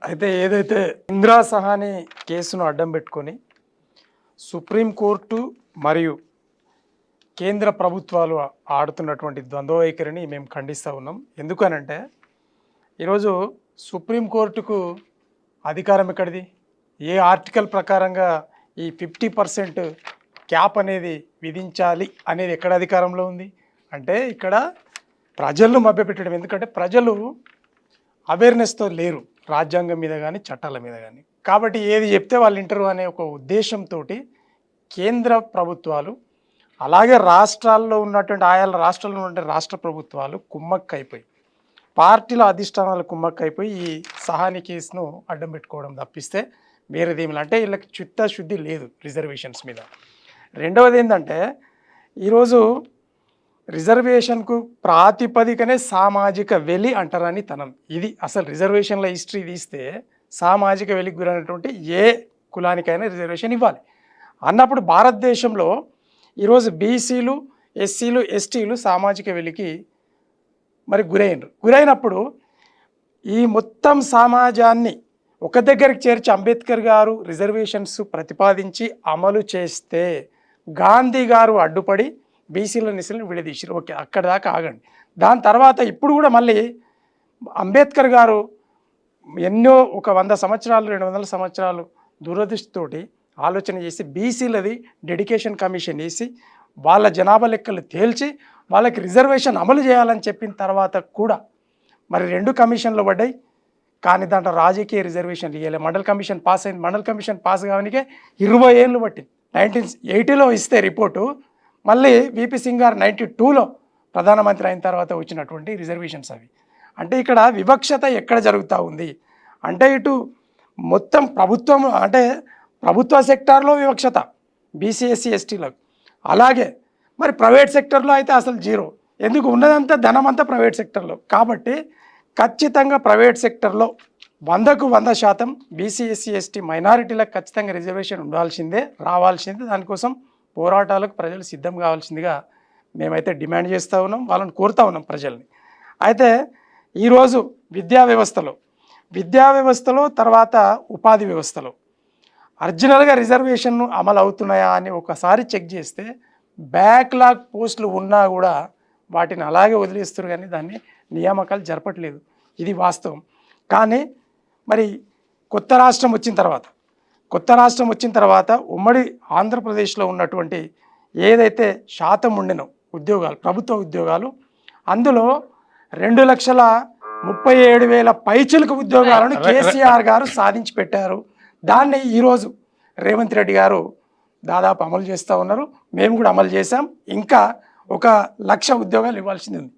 అయితే ఏదైతే ఇందిరా సహాని కేసును అడ్డం పెట్టుకొని సుప్రీంకోర్టు మరియు కేంద్ర ప్రభుత్వాలు ఆడుతున్నటువంటి ద్వంద్వ వైఖరిని మేము ఖండిస్తూ ఉన్నాం. ఎందుకనంటే ఈరోజు సుప్రీంకోర్టుకు అధికారం ఎక్కడిది? ఏ ఆర్టికల్ ప్రకారంగా ఈ 50% క్యాప్ అనేది విధించాలి అనేది ఎక్కడ అధికారంలో ఉంది? అంటే ఇక్కడ ప్రజలను మభ్యపెట్టడం. ఎందుకంటే ప్రజలు అవేర్నెస్తో లేరు రాజ్యాంగం మీద కానీ చట్టాల మీద కానీ. కాబట్టి ఏది చెప్తే వాళ్ళు ఇంటరు అనే ఒక ఉద్దేశంతో కేంద్ర ప్రభుత్వాలు అలాగే రాష్ట్రాల్లో ఉన్నటువంటి ఆయా రాష్ట్రాల్లో ఉన్నటువంటి రాష్ట్ర ప్రభుత్వాలు కుమ్మక్కైపోయి పార్టీల అధిష్టానాలు కుమ్మక్కైపోయి ఈ సహాని కేసును అడ్డం పెట్టుకోవడం తప్పిస్తే వేరేదేమిలా. అంటే వీళ్ళకి చిత్తశుద్ధి లేదు రిజర్వేషన్స్ మీద. రెండవది ఏంటంటే ఈరోజు రిజర్వేషన్కు ప్రాతిపదికనే సామాజిక వెలి అంటారని తనం. ఇది అసలు రిజర్వేషన్ల హిస్టరీ తీస్తే సామాజిక వెలికి గురైనటువంటి ఏ కులానికైనా రిజర్వేషన్ ఇవ్వాలి అన్నప్పుడు భారతదేశంలో ఈరోజు బీసీలు, ఎస్సీలు, ఎస్టీలు సామాజిక వెలికి మరి గురైనప్పుడు ఈ మొత్తం సమాజాన్ని ఒక దగ్గరికి చేర్చి అంబేద్కర్ గారు రిజర్వేషన్స్ ప్రతిపాదించి అమలు చేస్తే గాంధీ గారు అడ్డుపడి బీసీల నిసలను విడదీశారు. ఓకే, అక్కడ దాకా ఆగండి. దాని తర్వాత ఇప్పుడు కూడా మళ్ళీ అంబేద్కర్ గారు ఎన్నో ఒక 100 సంవత్సరాలు 200 సంవత్సరాలు దూరదృష్టితోటి ఆలోచన చేసి బీసీలది డెడికేషన్ కమిషన్ వేసి వాళ్ళ జనాభా లెక్కలు తేల్చి వాళ్ళకి రిజర్వేషన్ అమలు చేయాలని చెప్పిన తర్వాత కూడా మరి 2 కమిషన్లు పడ్డాయి. కానీ దాంట్లో రాజకీయ రిజర్వేషన్ ఇవ్వలే. మండల్ కమిషన్ పాస్ అయింది. మండల్ కమిషన్ పాస్ కావడానికే 20 ఏళ్ళు పట్టింది. 1980లో ఇస్తే రిపోర్టు, మళ్ళీ విపి సింగ్ గారు 92లో ప్రధానమంత్రి అయిన తర్వాత వచ్చినటువంటి రిజర్వేషన్స్ అవి. అంటే ఇక్కడ వివక్షత ఎక్కడ జరుగుతూ ఉంది అంటే ఇటు మొత్తం ప్రభుత్వం అంటే ప్రభుత్వ సెక్టార్లో వివక్షత బీసీ, ఎస్సీ, ఎస్టీలకు, అలాగే మరి ప్రైవేట్ సెక్టర్లో అయితే అసలు జీరో. ఎందుకు? ఉన్నదంతా ధనం అంతా ప్రైవేట్ సెక్టర్లో. కాబట్టి ఖచ్చితంగా ప్రైవేట్ సెక్టర్లో 100కు 100% బీసీ, ఎస్సీ, ఎస్టీ మైనారిటీలకు ఖచ్చితంగా రిజర్వేషన్ ఉండాల్సిందే, రావాల్సిందే. దానికోసం పోరాటాలకు ప్రజలు సిద్ధం కావాల్సిందిగా మేమైతే డిమాండ్ చేస్తూ ఉన్నాం, వాళ్ళని కోరుతూ ఉన్నాం ప్రజల్ని. అయితే ఈరోజు విద్యా వ్యవస్థలో తర్వాత ఉపాధి వ్యవస్థలో ఒరిజినల్గా రిజర్వేషన్ను అమలు అవుతున్నాయా అని ఒకసారి చెక్ చేస్తే బ్యాక్లాగ్ పోస్టులు ఉన్నా కూడా వాటిని అలాగే వదిలేస్తారు, కానీ దాన్ని నియామకాలు జరపట్లేదు. ఇది వాస్తవం. కానీ మరి కొత్త రాష్ట్రం వచ్చిన తర్వాత ఉమ్మడి ఆంధ్రప్రదేశ్లో ఉన్నటువంటి ఏదైతే శాతం ఉండినో ఉద్యోగాలు, ప్రభుత్వ ఉద్యోగాలు, అందులో 2,37,000 పైచిలుకు ఉద్యోగాలను కేసీఆర్ గారు సాధించి పెట్టారు. దాన్ని ఈరోజు రేవంత్ రెడ్డి గారు దాదాపు అమలు చేస్తూ ఉన్నారు. మేము కూడా అమలు చేశాం. ఇంకా 1,00,000 ఉద్యోగాలు ఇవ్వాల్సింది ఉంది.